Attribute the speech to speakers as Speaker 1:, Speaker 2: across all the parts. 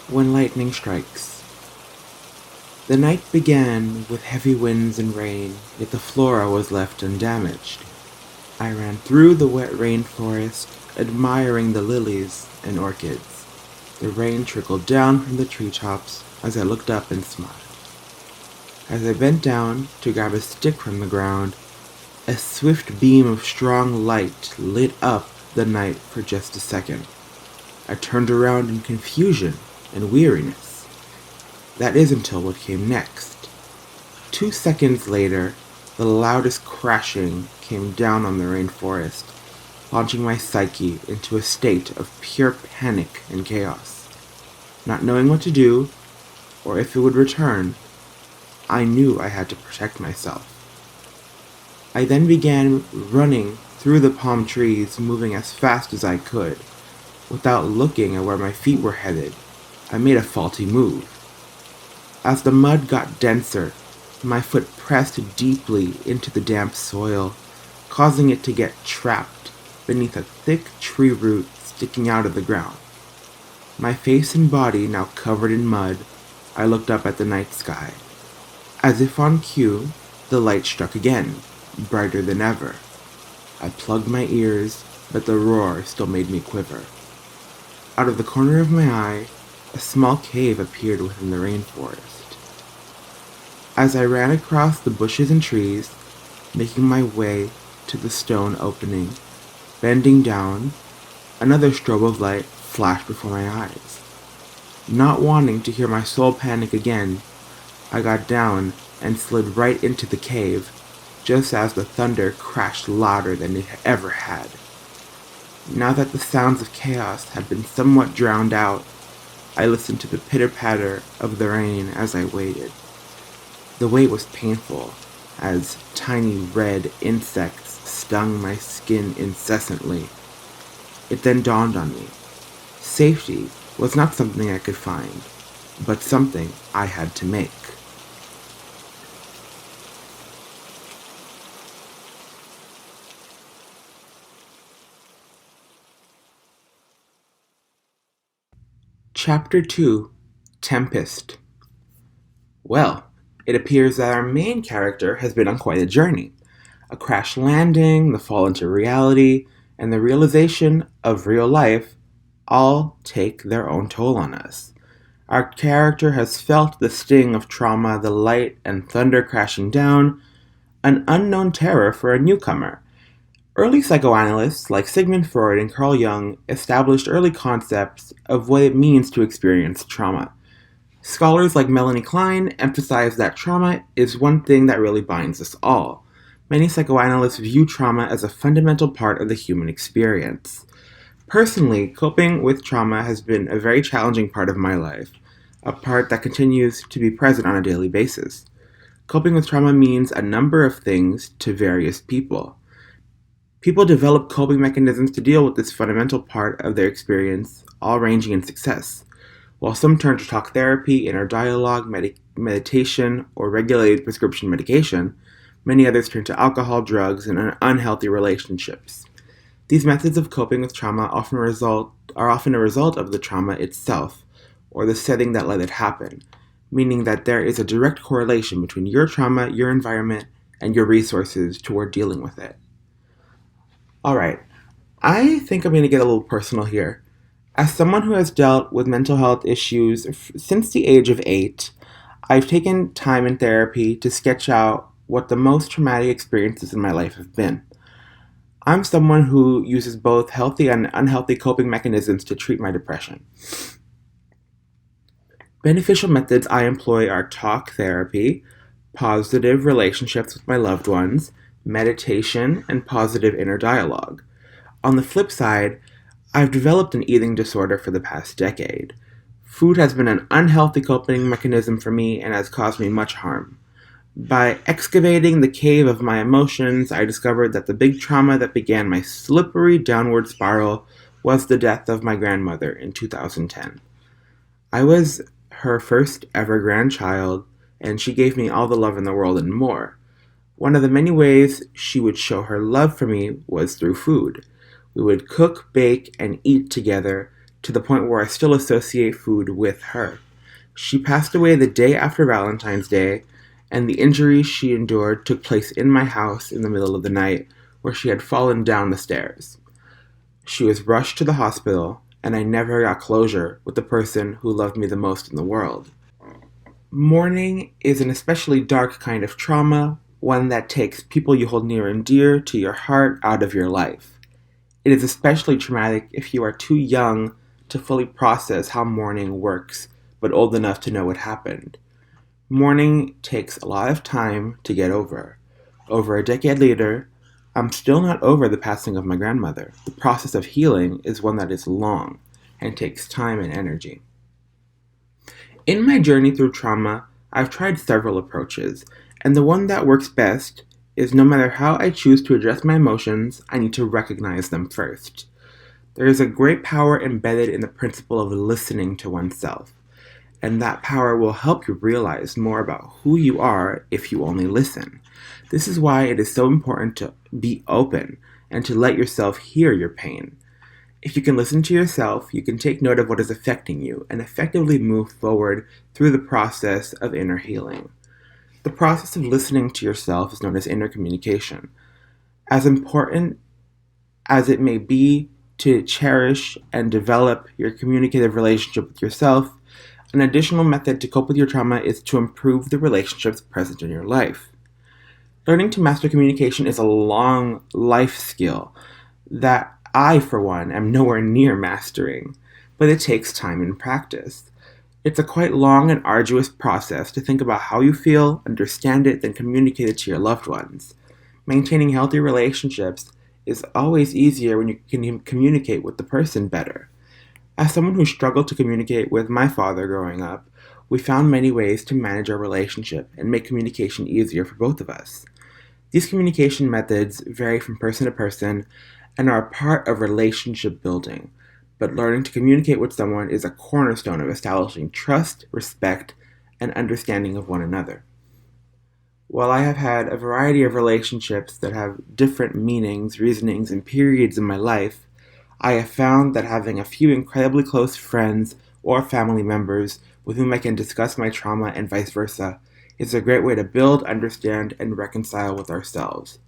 Speaker 1: When lightning strikes. The night began with heavy winds and rain, yet the flora was left undamaged. I ran through the wet rainforest, admiring the lilies and orchids. The rain trickled down from the treetops as I looked up and smiled. As I bent down to grab a stick from the ground, a swift beam of strong light lit up the night for just a second. I turned around in confusion and weariness. That is until what came next. 2 seconds later, the loudest crashing came down on the rainforest, launching my psyche into a state of pure panic and chaos. Not knowing what to do, or if it would return, I knew I had to protect myself. I then began running through the palm trees, moving as fast as I could. Without looking at where my feet were headed, I made a faulty move. As the mud got denser, my foot pressed deeply into the damp soil, causing it to get trapped beneath a thick tree root sticking out of the ground. My face and body now covered in mud, I looked up at the night sky. As if on cue, the light struck again, brighter than ever. I plugged my ears, but the roar still made me quiver. Out of the corner of my eye, a small cave appeared within the rainforest. As I ran across the bushes and trees, making my way to the stone opening, bending down, another strobe of light flashed before my eyes. Not wanting to hear my soul panic again, I got down and slid right into the cave, just as the thunder crashed louder than it ever had. Now that the sounds of chaos had been somewhat drowned out, I listened to the pitter-patter of the rain as I waited. The wait was painful, as tiny red insects stung my skin incessantly. It then dawned on me. Safety was not something I could find, but something I had to make. Chapter 2: Tempest. Well, it appears that our main character has been on quite a journey. A crash landing, the fall into reality, and the realization of real life all take their own toll on us. Our character has felt the sting of trauma, the light and thunder crashing down, an unknown terror for a newcomer. Early psychoanalysts like Sigmund Freud and Carl Jung established early concepts of what it means to experience trauma. Scholars like Melanie Klein emphasize that trauma is one thing that really binds us all. Many psychoanalysts view trauma as a fundamental part of the human experience. Personally, coping with trauma has been a very challenging part of my life, a part that continues to be present on a daily basis. Coping with trauma means a number of things to various people. People develop coping mechanisms to deal with this fundamental part of their experience, all ranging in success. While some turn to talk therapy, inner dialogue, meditation, or regulated prescription medication, many others turn to alcohol, drugs, and unhealthy relationships. These methods of coping with trauma are often a result of the trauma itself, or the setting that let it happen, meaning that there is a direct correlation between your trauma, your environment, and your resources toward dealing with it. Alright, I think I'm going to get a little personal here. As someone who has dealt with mental health issues since the age of 8, I've taken time in therapy to sketch out what the most traumatic experiences in my life have been. I'm someone who uses both healthy and unhealthy coping mechanisms to treat my depression. Beneficial methods I employ are talk therapy, positive relationships with my loved ones, meditation, and positive inner dialogue. On the flip side, I've developed an eating disorder for the past decade. Food has been an unhealthy coping mechanism for me and has caused me much harm. By excavating the cave of my emotions, I discovered that the big trauma that began my slippery downward spiral was the death of my grandmother in 2010. I was her first ever grandchild, and she gave me all the love in the world and more. One of the many ways she would show her love for me was through food. We would cook, bake, and eat together to the point where I still associate food with her. She passed away the day after Valentine's Day, and the injury she endured took place in my house in the middle of the night, where she had fallen down the stairs. She was rushed to the hospital, and I never got closure with the person who loved me the most in the world. Mourning is an especially dark kind of trauma, one that takes people you hold near and dear to your heart out of your life. It is especially traumatic if you are too young to fully process how mourning works, but old enough to know what happened. Mourning takes a lot of time to get over. Over a decade later, I'm still not over the passing of my grandmother. The process of healing is one that is long and takes time and energy. In my journey through trauma, I've tried several approaches, and the one that works best is no matter how I choose to address my emotions, I need to recognize them first. There is a great power embedded in the principle of listening to oneself, and that power will help you realize more about who you are if you only listen. This is why it is so important to be open and to let yourself hear your pain. If you can listen to yourself, you can take note of what is affecting you and effectively move forward through the process of inner healing. The process of listening to yourself is known as inner communication. As important as it may be to cherish and develop your communicative relationship with yourself, an additional method to cope with your trauma is to improve the relationships present in your life. Learning to master communication is a long life skill that I, for one, am nowhere near mastering, but it takes time and practice. It's a quite long and arduous process to think about how you feel, understand it, then communicate it to your loved ones. Maintaining healthy relationships is always easier when you can communicate with the person better. As someone who struggled to communicate with my father growing up, we found many ways to manage our relationship and make communication easier for both of us. These communication methods vary from person to person and are a part of relationship building, but learning to communicate with someone is a cornerstone of establishing trust, respect, and understanding of one another. While I have had a variety of relationships that have different meanings, reasonings, and periods in my life, I have found that having a few incredibly close friends or family members with whom I can discuss my trauma and vice versa is a great way to build, understand, and reconcile with ourselves.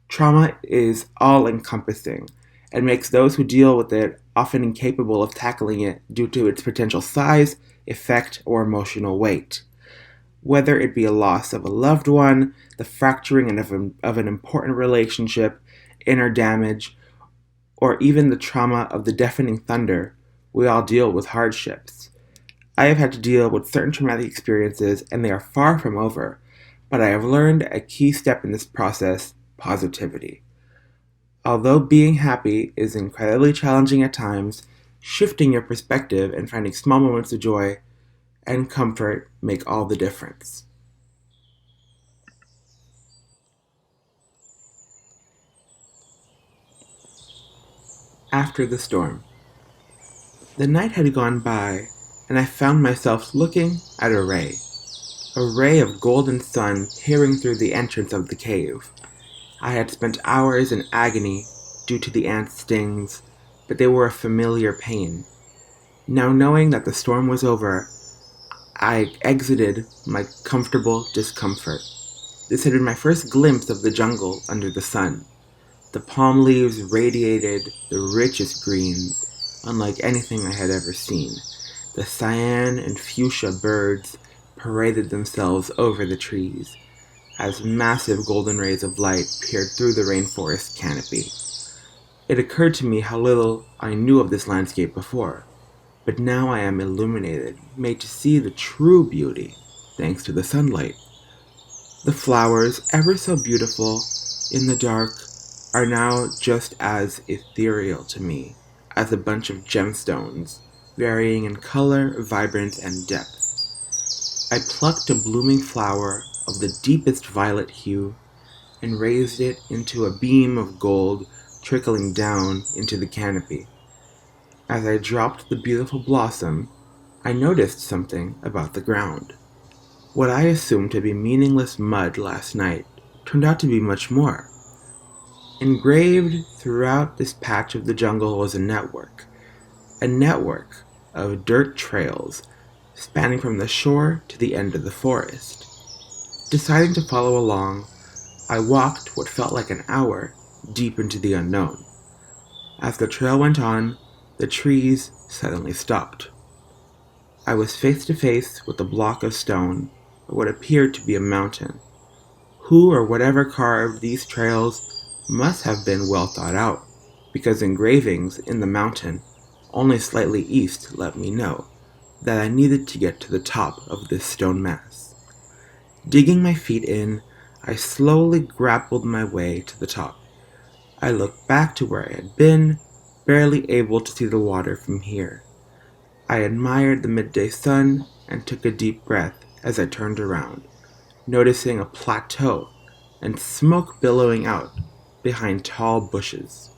Speaker 1: Trauma is all-encompassing and makes those who deal with it often incapable of tackling it due to its potential size, effect, or emotional weight. Whether it be a loss of a loved one, the fracturing of an important relationship, inner damage, or even the trauma of the deafening thunder, we all deal with hardships. I have had to deal with certain traumatic experiences, and they are far from over, but I have learned a key step in this process: positivity. Although being happy is incredibly challenging at times, shifting your perspective and finding small moments of joy and comfort make all the difference. After the storm. The night had gone by, and I found myself looking at a ray of golden sun peering through the entrance of the cave. I had spent hours in agony due to the ants' stings, but they were a familiar pain. Now knowing that the storm was over, I exited my comfortable discomfort. This had been my first glimpse of the jungle under the sun. The palm leaves radiated the richest greens, unlike anything I had ever seen. The cyan and fuchsia birds paraded themselves over the trees as massive golden rays of light peered through the rainforest canopy. It occurred to me how little I knew of this landscape before, but now I am illuminated, made to see the true beauty, thanks to the sunlight. The flowers, ever so beautiful in the dark, are now just as ethereal to me as a bunch of gemstones, varying in color, vibrance, and depth. I plucked a blooming flower of the deepest violet hue and raised it into a beam of gold trickling down into the canopy. As I dropped the beautiful blossom, I noticed something about the ground. What I assumed to be meaningless mud last night turned out to be much more. Engraved throughout this patch of the jungle was a network. a network of dirt trails spanning from the shore to the end of the forest. Deciding to follow along, I walked what felt like an hour deep into the unknown. As the trail went on, the trees suddenly stopped. I was face to face with a block of stone, or what appeared to be a mountain. Who or whatever carved these trails must have been well thought out, because engravings in the mountain, only slightly east, let me know that I needed to get to the top of this stone mass. Digging my feet in, I slowly grappled my way to the top. I looked back to where I had been, barely able to see the water from here. I admired the midday sun and took a deep breath as I turned around, noticing a plateau and smoke billowing out behind tall bushes.